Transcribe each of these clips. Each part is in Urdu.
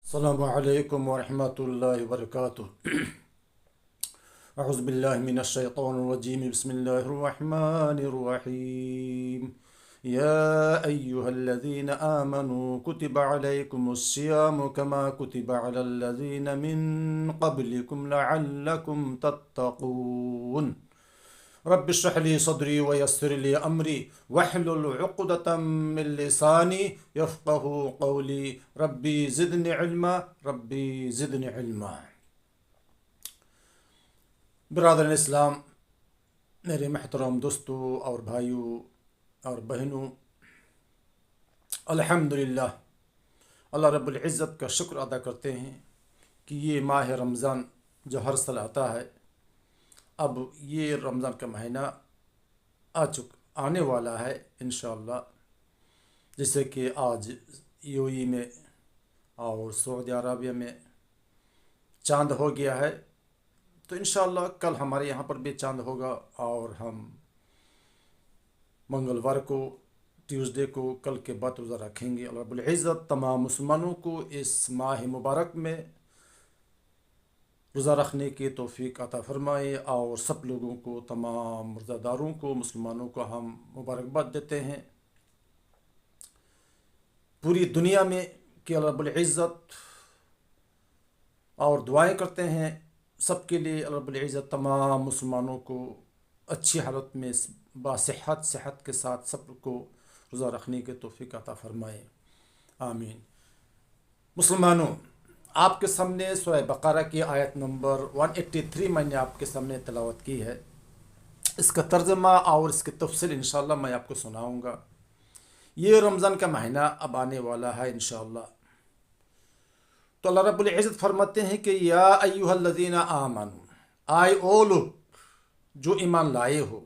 السلام علیکم ورحمۃ اللہ وبرکاتہ۔ اعوذ باللہ من الشیطان الرجیم، بسم اللہ الرحمن الرحیم۔ یا ایہا الذین آمنوا کتب علیکم الصیام کما کتب علی الذین من قبلکم لعلکم تتقون۔ رب اشرح لي صدري ويسر لي امري واحلل عقدة من لساني يفقهوا قولي ربي زدني علما ربي زدني علما۔ برادران اسلام، میرے محترم دوستوں اور بھائیوں اور بہنوں، الحمدللہ اللہ رب العزت کا شکر ادا کرتے ہیں کہ یہ ماہ رمضان جو ہر سال آتا ہے، اب یہ رمضان کا مہینہ آنے والا ہے انشاءاللہ۔ جیسے کہ آج یو اے میں اور سعودی عربیہ میں چاند ہو گیا ہے، تو انشاءاللہ کل ہمارے یہاں پر بھی چاند ہوگا، اور ہم منگلوار کو، ٹیوزڈے کو، کل کے بعد روزہ رکھیں گے۔ اللہ رب العزت تمام مسلمانوں کو اس ماہ مبارک میں روزہ رکھنے کی توفیق عطا فرمائے، اور سب لوگوں کو، تمام روزہ داروں کو، مسلمانوں کو ہم مبارکباد دیتے ہیں پوری دنیا میں کہ اللہ رب العزت، اور دعائیں کرتے ہیں سب کے لیے اللہ رب العزت تمام مسلمانوں کو اچھی حالت میں صحت کے ساتھ سب کو روزہ رکھنے کی توفیق عطا فرمائے، آمین۔ مسلمانوں، آپ کے سامنے سورہ بقرہ کی آیت نمبر 183 میں نے آپ کے سامنے تلاوت کی ہے۔ اس کا ترجمہ اور اس کی تفصیل انشاءاللہ میں آپ کو سناؤں گا۔ یہ رمضان کا مہینہ اب آنے والا ہے انشاءاللہ، تو اللہ رب العزت فرماتے ہیں کہ یا ایہا الذین آمنوا، آئے او لوگ جو ایمان لائے ہو،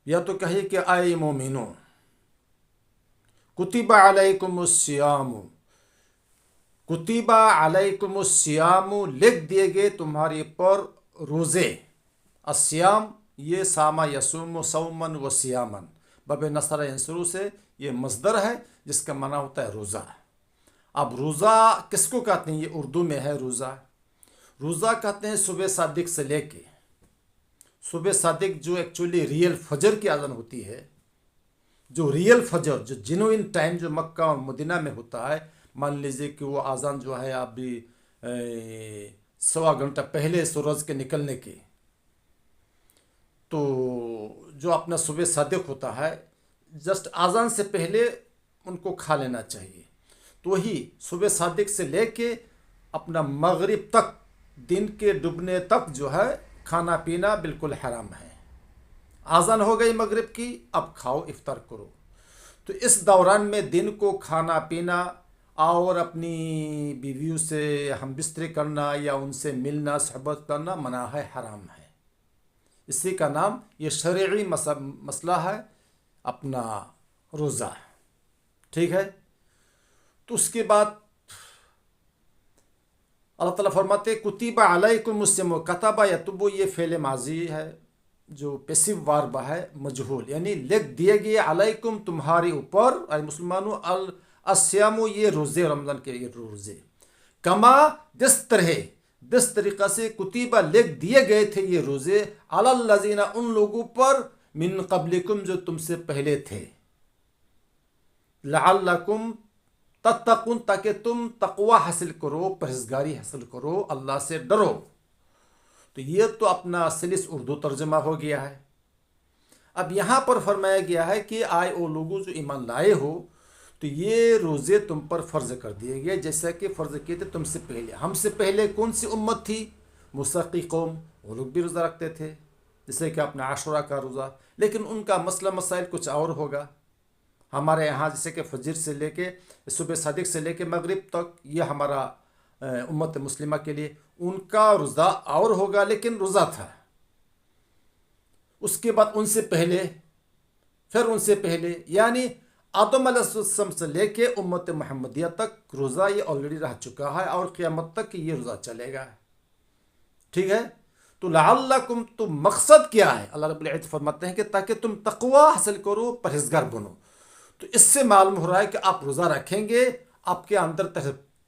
یا تو کہے کہ آئے مومنوں، کتب علیکم الصیام، کتب علیکم الصیام، لکھ دیے گئے تمہارے پر روزے۔ الصیام یہ ساما یصوم صومن و صیامن، باب نصر ینصرو سے یہ مصدر ہے جس کا معنی ہوتا ہے روزہ۔ اب روزہ کس کو کہتے ہیں؟ یہ اردو میں ہے روزہ۔ روزہ کہتے ہیں صبح صادق سے لے کے، صبح صادق جو ایکچولی ریئل فجر کی اذان ہوتی ہے، جو ریئل فجر، جو جنوئن ٹائم جو مکہ اور مدینہ میں ہوتا ہے، مان لیجیے کہ وہ اذان جو ہے ابھی 1.25 گھنٹہ پہلے سورج کے نکلنے کے، تو جو اپنا صبح صادق ہوتا ہے جسٹ اذان سے پہلے ان کو کھا لینا چاہیے۔ تو وہی صبح صادق سے لے کے اپنا مغرب تک، دن کے ڈوبنے تک جو ہے کھانا پینا بالکل حرام ہے۔ اذان ہو گئی مغرب کی، اب کھاؤ، افطار کرو۔ تو اس دوران میں دن کو کھانا پینا اور اپنی بیویوں سے ہم بستری کرنا یا ان سے ملنا، صحبت کرنا منع ہے، حرام ہے۔ اسی کا نام یہ شرعی مسئلہ ہے اپنا روزہ، ٹھیک ہے۔ تو اس کے بعد اللہ تعالیٰ فرماتے کتب علیکم الصیام، کتبہ یتبو یہ فعل ماضی ہے جو پیسیو وارب ہے، مجہول، یعنی لکھ دیے گئے، علیکم تمہارے اوپر، اے مسلمانوں، الصیام یہ روزے، رمضان کے یہ روزے، کما جس طریقہ سے کتبہ لکھ دیے گئے تھے یہ روزے، علی الذین ان لوگوں پر، من قبلکم جو تم سے پہلے تھے، لعلکم تتقون تاکہ تم تقوی حاصل کرو، پرہیزگاری حاصل کرو، اللہ سے ڈرو۔ تو یہ تو اپنا سلس اردو ترجمہ ہو گیا ہے۔ اب یہاں پر فرمایا گیا ہے کہ آئے او لوگوں جو ایمان لائے ہو، تو یہ روزے تم پر فرض کر دیے گئے جیسا کہ فرض کیے تھے تم سے پہلے۔ ہم سے پہلے کون سی امت تھی؟ موسیٰ کی قوم، وہ لوگ بھی روزہ رکھتے تھے، جیسے کہ اپنا عاشورہ کا روزہ، لیکن ان کا مسئلہ مسائل کچھ اور ہوگا۔ ہمارے یہاں جیسے کہ فجر سے لے کے، صبح صادق سے لے کے مغرب تک، یہ ہمارا امت مسلمہ کے لیے، ان کا روزہ اور ہوگا، لیکن روزہ تھا۔ اس کے بعد ان سے پہلے، پھر ان سے پہلے، یعنی آدم علیہ السلام سے لے کے امت محمدیہ تک روزہ یہ آلریڈی رہ چکا ہے، اور قیامت تک یہ روزہ چلے گا، ٹھیک ہے۔ تو لعلکم، تو مقصد کیا ہے؟ اللہ رب العزت فرماتے ہیں کہ تاکہ تم تقوی حاصل کرو، پرہیزگار بنو۔ تو اس سے معلوم ہو رہا ہے کہ آپ روزہ رکھیں گے، آپ کے اندر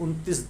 29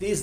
30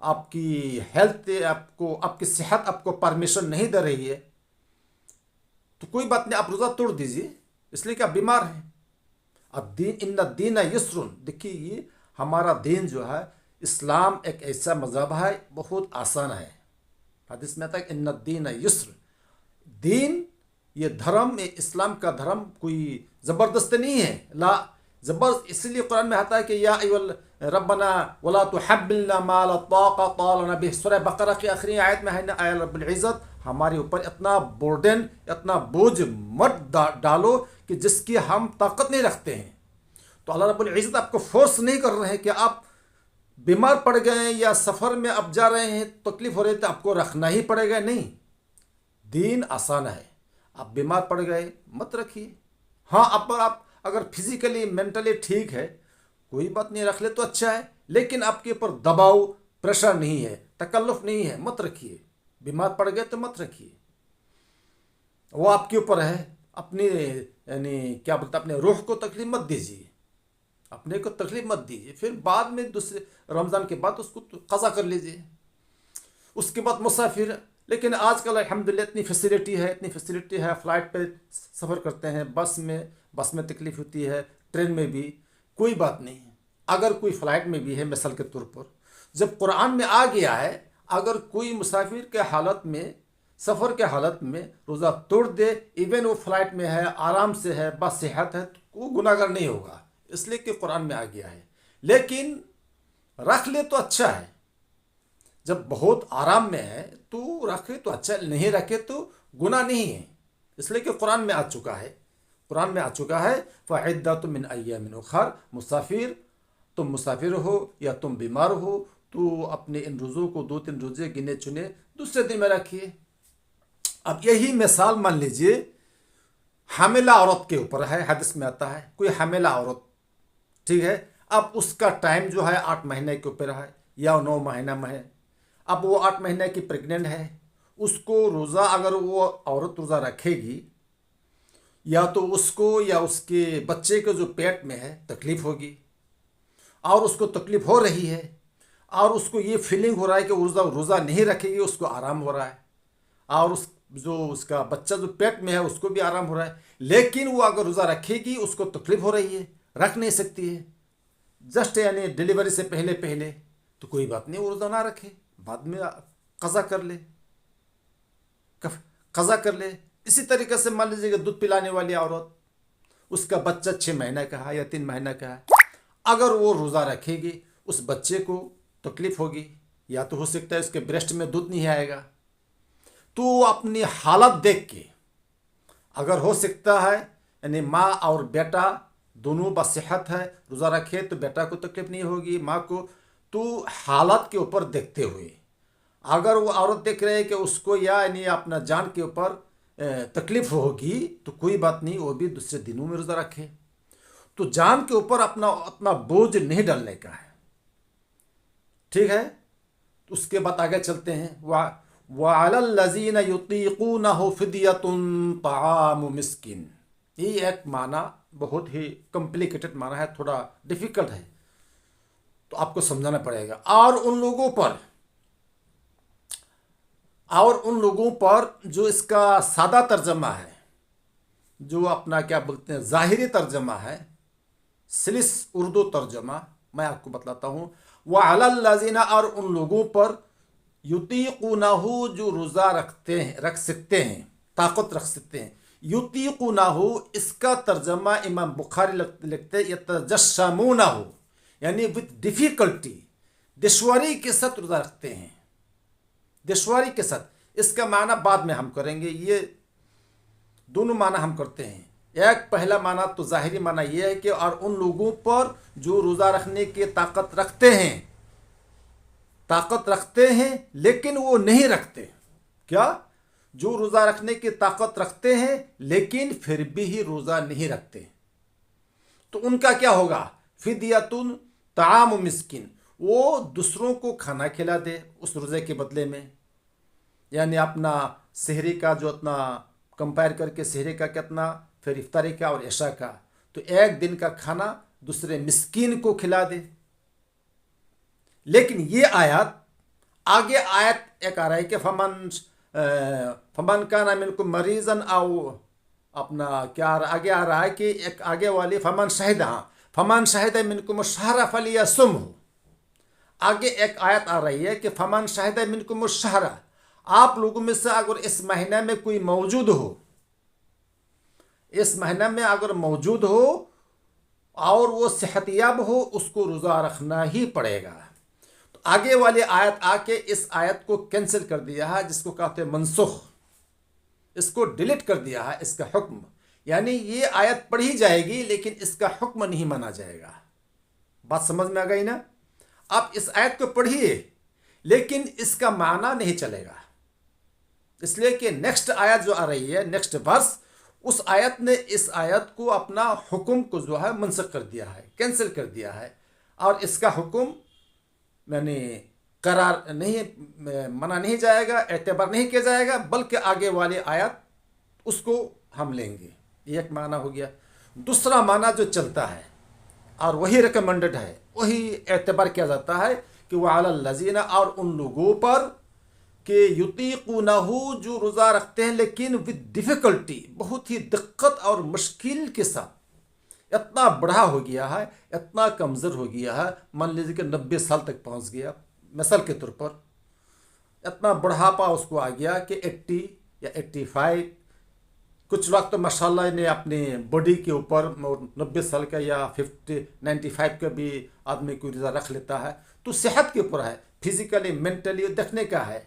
آپ کی ہیلتھ آپ کی صحت آپ کو پرمیشن نہیں دے رہی ہے تو کوئی بات نہیں، آپ روزہ توڑ دیجیے، اس لیے کہ آپ بیمار ہیں۔ اب دین ان الدین یسر، دیکھیے یہ ہمارا دین جو ہے، اسلام ایک ایسا مذہب ہے بہت آسان ہے۔ حدیث میں آتا ہے ان الدین یسر، دین یہ دھرم، یہ اسلام کا دھرم کوئی زبردست نہیں ہے، لا زبردست، اس لیے قرآن میں آتا ہے کہ یا ربنا ولا تحملنا ما لا طاقة لنا به، سورہ بقرہ کی آخری آیت میں ہے نا، اے رب العزت ہمارے اوپر اتنا بورڈن، اتنا بوجھ مت ڈالو کہ جس کی ہم طاقت نہیں رکھتے ہیں۔ تو اللہ رب العزت آپ کو فورس نہیں کر رہے ہیں کہ آپ بیمار پڑ گئے ہیں یا سفر میں اب جا رہے ہیں، تکلیف ہو رہی ہے تو آپ کو رکھنا ہی پڑے گا، نہیں، دین آسان ہے۔ آپ بیمار پڑ گئے مت رکھیے، ہاں آپ اگر فزیکلی مینٹلی ٹھیک ہے کوئی بات نہیں، رکھ لے تو اچھا ہے، لیکن آپ کے اوپر دباؤ پریشر نہیں ہے، تکلف نہیں ہے، مت رکھیے۔ بیمار پڑ گئے تو مت رکھیے، وہ آپ کے اوپر ہے، اپنی یعنی کیا بولتا، اپنے روح کو تکلیف مت دیجیے، اپنے کو تکلیف مت دیجیے، پھر بعد میں دوسرے رمضان کے بعد اس کو قضا کر لیجیے۔ اس کے بعد مسافر، لیکن آج کل الحمدللہ اتنی فیسیلٹی ہے، فلائٹ پہ سفر کرتے ہیں، بس میں تکلیف ہوتی ہے، ٹرین میں بھی، کوئی بات نہیں۔ اگر کوئی فلائٹ میں بھی ہے، مثال کے طور پر جب قرآن میں آ گیا ہے اگر کوئی مسافر کے حالت میں، سفر کے حالت میں روزہ توڑ دے، ایون وہ فلائٹ میں ہے، آرام سے ہے، بس صحت ہے، تو وہ گناہگار نہیں ہوگا، اس لیے کہ قرآن میں آ گیا ہے۔ لیکن رکھ لے تو اچھا ہے، جب بہت آرام میں ہے تو رکھے تو اچھا، نہیں رکھے تو گناہ نہیں ہے، اس لیے کہ قرآن میں آ چکا ہے، فَعِدَّةٌ مِّنْ أَيَّامٍ أُخَرَ، مسافر، تم مسافر ہو یا تم بیمار ہو تو اپنے ان روزوں کو 2-3 روزے گنے چنے دوسرے دن میں رکھیے۔ اب یہی مثال مان لیجئے حاملہ عورت کے اوپر ہے، حدیث میں آتا ہے کوئی حاملہ عورت، ٹھیک ہے، اب اس کا ٹائم جو ہے 8 مہینے کے اوپر ہے یا 9 مہینہ میں ہے، اب وہ 8 مہینے کی پریگننٹ ہے، اس کو روزہ، اگر وہ عورت روزہ رکھے گی یا تو اس کو یا اس کے بچے کے جو پیٹ میں ہے تکلیف ہوگی، اور اس کو تکلیف ہو رہی ہے، اور اس کو یہ فیلنگ ہو رہا ہے کہ روزہ نہیں رکھے گی، اس کو آرام ہو رہا ہے، اور اس کا بچہ جو پیٹ میں ہے اس کو بھی آرام ہو رہا ہے، لیکن وہ اگر روزہ رکھے گی اس کو تکلیف ہو رہی ہے، رکھ نہیں سکتی ہے، جسٹ یعنی ڈیلیوری سے پہلے تو کوئی بات نہیں، وہ روزہ نہ رکھے، بعد میں قضا کر لے۔ اسی طریقے سے مان لیجیے کہ دودھ پلانے والی عورت، اس کا بچہ 6 مہینہ کا ہے یا 3 مہینہ کا ہے، اگر وہ روزہ رکھے گی اس بچے کو تکلیف ہوگی، یا تو ہو سکتا ہے اس کے بریسٹ میں دودھ نہیں آئے گا، تو اپنی حالت دیکھ کے، اگر ہو سکتا ہے یعنی ماں اور بیٹا دونوں بصحت ہے، روزہ رکھے تو بیٹا کو تکلیف نہیں ہوگی، ماں کو، تو حالت کے اوپر دیکھتے ہوئے، اگر وہ عورت دیکھ رہے کہ اس کو یعنی اپنا جان کے اوپر تکلیف ہوگی تو کوئی بات نہیں، وہ بھی دوسرے دنوں میں روزہ رکھے، تو جان کے اوپر اپنا بوجھ نہیں ڈالنے کا ہے، ٹھیک ہے۔ اس کے بعد آگے چلتے ہیں، وَعَلَى الَّذِينَ يُطِيقُونَهُ فِدْيَةٌ طَعَامُ مِسْكِينٍ، یہ ایک معنی بہت ہی کمپلیکیٹڈ معنی ہے، تھوڑا ڈیفیکلٹ ہے، تو آپ کو سمجھانا پڑے گا، اور ان لوگوں پر جو اس کا سادہ ترجمہ ہے، جو اپنا کیا بولتے ہیں ظاہری ترجمہ ہے، سلس اردو ترجمہ میں آپ کو بتلاتا ہوں، وَعَلَى الَّذِينَ، اور ان لوگوں پر، یطیقونہ، جو روزہ رکھ سکتے ہیں، طاقت رکھ سکتے ہیں، یطیقونہ، اس کا ترجمہ امام بخاری لکھتے ہیں یتجشمونہ، یعنی وتھ ڈیفیکلٹی، دشواری کے ساتھ روزہ رکھتے ہیں، دشواری کے ساتھ، اس کا معنی بعد میں ہم کریں گے، یہ دونوں معنی ہم کرتے ہیں، ایک پہلا معنی تو ظاہری معنی یہ ہے کہ اور ان لوگوں پر جو روزہ رکھنے کی طاقت رکھتے ہیں لیکن وہ نہیں رکھتے، کیا؟ جو روزہ رکھنے کی طاقت رکھتے ہیں لیکن پھر بھی روزہ نہیں رکھتے، تو ان کا کیا ہوگا؟ فدیۃ طعام مسکین، وہ دوسروں کو کھانا کھلا دے اس روزے کے بدلے میں، یعنی اپنا سحری کا جو اتنا کمپائر کر کے سحری کا کتنا، پھر افطاری کا اور عشاء کا، تو ایک دن کا کھانا دوسرے مسکین کو کھلا دے۔ لیکن یہ آیات آگے آیت ایک آ رہا ہے کہ فمن کان منکم مریضن او اپنا کیا آگے آ رہا ہے کہ ایک آگے والی فمن شہد منکم الشہر فلیصمہ. آگے ایک آیت آ رہی ہے کہ فمن شہد منکم الشہر، آپ لوگوں میں سے اگر اس مہینے میں کوئی موجود ہو، اس مہینے میں اگر موجود ہو اور وہ صحت یاب ہو، اس کو روزہ رکھنا ہی پڑے گا. تو آگے والی آیت آ کے اس آیت کو کینسل کر دیا ہے، جس کو کہتے ہیں منسوخ، اس کو ڈیلیٹ کر دیا ہے اس کا حکم. یعنی یہ آیت پڑھی جائے گی لیکن اس کا حکم نہیں مانا جائے گا. بات سمجھ میں آ گئی نا؟ آپ اس آیت کو پڑھیے لیکن اس کا معنی نہیں چلے گا، اس لیے کہ نیکسٹ آیت جو آ رہی ہے، نیکسٹ ورس، اس آیت نے اس آیت کو اپنا حکم کو جو ہے منسوخ کر دیا ہے، کینسل کر دیا ہے، اور اس کا حکم یعنی قرار نہیں، منع نہیں جائے گا، اعتبار نہیں کیا جائے گا، بلکہ آگے والی آیت اس کو ہم لیں گے. یہ ایک معنی ہو گیا. دوسرا معنی جو چلتا ہے اور وہی ریکمنڈڈ ہے، وہی اعتبار کیا جاتا ہے کہ وعلی الذین، اور ان لوگوں پر کہ یطیقونہ، جو روزہ رکھتے ہیں لیکن ود ڈیفیکلٹی، بہت ہی دقت اور مشکل کے ساتھ. اتنا بڑھا ہو گیا ہے، اتنا کمزور ہو گیا ہے، مان لیجیے کہ 90 سال تک پہنچ گیا مثال کے طور پر، اتنا بڑھاپا اس کو آ گیا کہ 80 یا 85. کچھ لوگ تو ماشاءاللہ نے اپنے باڈی کے اوپر 90 سال کا یا 95 کا بھی آدمی کو روزہ رکھ لیتا ہے. تو صحت کے اوپر ہے، فزیکلی مینٹلی دیکھنے کا ہے.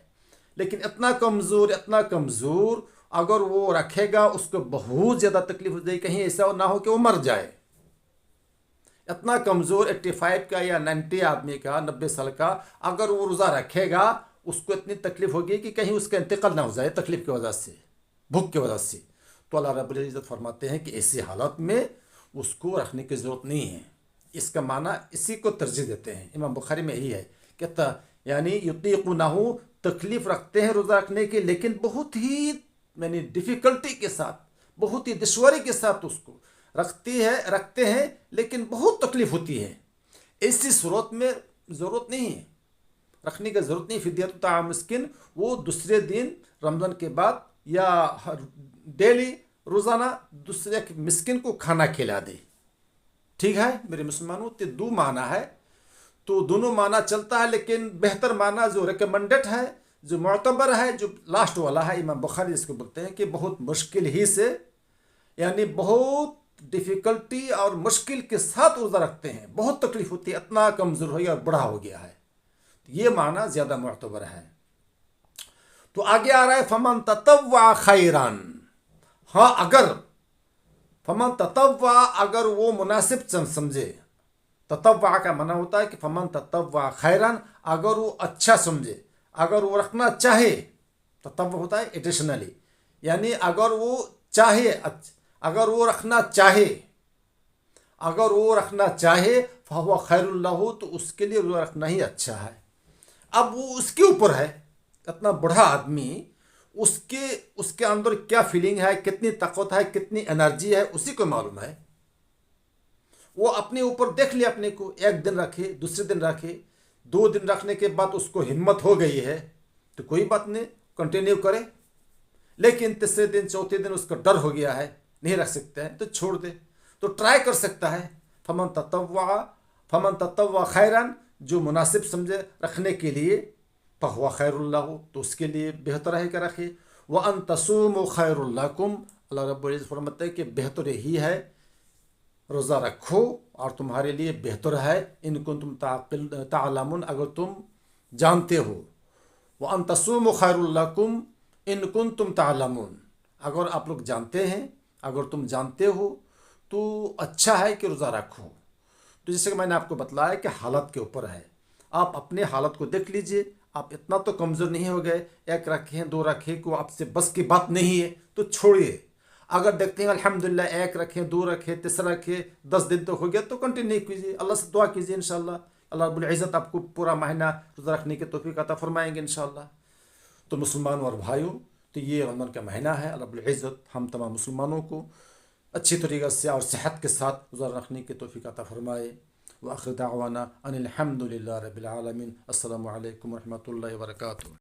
لیکن اتنا کمزور اگر وہ رکھے گا، اس کو بہت زیادہ تکلیف ہو جائے گی، کہیں ایسا نہ ہو کہ وہ مر جائے. اتنا کمزور 85 کا یا 90 آدمی کا، 90 سال کا، اگر وہ روزہ رکھے گا، اس کو اتنی تکلیف ہوگی کہ کہیں اس کا انتقال نہ ہو جائے تکلیف کی وجہ سے، بھوک کی وجہ سے. تو اللہ رب العزت فرماتے ہیں کہ ایسی حالت میں اس کو رکھنے کی ضرورت نہیں ہے. اس کا معنی اسی کو ترجیح دیتے ہیں. امام بخاری میں یہی ہے کہ یعنی یطیقونہ، تکلیف رکھتے ہیں روزہ رکھنے کی، لیکن بہت ہی یعنی ڈیفیکلٹی کے ساتھ، بہت ہی دشواری کے ساتھ اس کو رکھتے ہیں، لیکن بہت تکلیف ہوتی ہے. ایسی صورت میں ضرورت نہیں ہے، رکھنے کی ضرورت نہیں. فدیۃ طعام مسکین، وہ دوسرے دن رمضان کے بعد یا ڈیلی روزانہ دوسرے مسکین کو کھانا کھلا دے. ٹھیک ہے میرے مسلمانوں، تو دو معنی ہے، تو دونوں معنی چلتا ہے، لیکن بہتر معنی جو ریکمنڈڈ ہے، جو معتبر ہے، جو لاسٹ والا ہے، امام بخاری اس کو بولتے ہیں کہ بہت مشکل ہی سے، یعنی بہت ڈیفیکلٹی اور مشکل کے ساتھ روزہ رکھتے ہیں، بہت تکلیف ہوتی ہے، اتنا کمزور ہو گیا اور بڑھا ہو گیا ہے. یہ معنی زیادہ معتبر ہے. تو آگے آ رہا ہے فمن تطوع خیران. ہاں، اگر فمن تطوع، اگر وہ مناسب سمجھے. تطوع کا معنی ہوتا ہے کہ فمن تطوع خیران، اگر وہ اچھا سمجھے، اگر وہ رکھنا چاہے. تطوع ہوتا ہے ایڈیشنلی، یعنی اگر وہ چاہے، اگر وہ رکھنا چاہے فہو خیر اللہ، تو اس کے لیے روزہ رکھنا ہی اچھا ہے. اب وہ اس کے اوپر ہے. اتنا بڑھا آدمی، اس کے اندر کیا فیلنگ ہے، کتنی طاقت ہے، کتنی انرجی ہے، اسی کو معلوم ہے. وہ اپنے اوپر دیکھ لے اپنے کو، ایک دن رکھے، دوسرے دن رکھے، 2 دن رکھنے کے بعد اس کو ہمت ہو گئی ہے تو کوئی بات نہیں، کنٹینیو کرے. لیکن تیسرے دن، چوتھے دن اس کا ڈر ہو گیا ہے، نہیں رکھ سکتا ہے، تو چھوڑ دے. تو ٹرائی کر سکتا ہے. فمن تطوع خیران، جو مناسب سمجھے رکھنے کے لیے، فہو خیر اللہ، تو اس کے لیے بہتر ہے کہ رکھے. وَأَن تَصُومُوا خَيْرٌ لَكُمْ، اللہ رب العزت فرماتے ہیں کہ بہتر یہی ہے روزہ رکھو اور تمہارے لیے بہتر ہے، ان کنتم تعلمون، اگر تم جانتے ہو. وَأَن تَصُومُوا خَيْرٌ لَكُمْ ان کنتم تعلمون، اگر آپ لوگ جانتے ہیں، اگر تم جانتے ہو تو اچھا ہے کہ روزہ رکھو. تو جیسے کہ میں نے آپ کو بتلایا کہ حالت کے اوپر ہے. آپ اپنے حالت کو دیکھ لیجئے. آپ اتنا تو کمزور نہیں ہو گئے، 1 رکھیں 2 رکھیں کو آپ سے بس کی بات نہیں ہے تو چھوڑیے. اگر دیکھتے ہیں الحمدللہ 1 رکھیں 2 رکھیں 3 رکھیں 10 دن تو ہو گیا تو کنٹینیو کیجیے. اللہ سے دعا کیجیے، انشاءاللہ اللہ رب العزت آپ کو پورا مہینہ روزہ رکھنے کی توفیق عطا فرمائیں گے انشاءاللہ. تو مسلمانوں اور بھائیوں، تو یہ رمضان کا مہینہ ہے. اللہ رب العزت ہم تمام مسلمانوں کو اچھی طریقے سے اور صحت کے ساتھ روزہ رکھنے کی توفیق عطا فرمائے. وآخر دعوانا ان الحمد للہ رب العالمین. السلام علیکم ورحمۃ اللہ وبرکاتہ.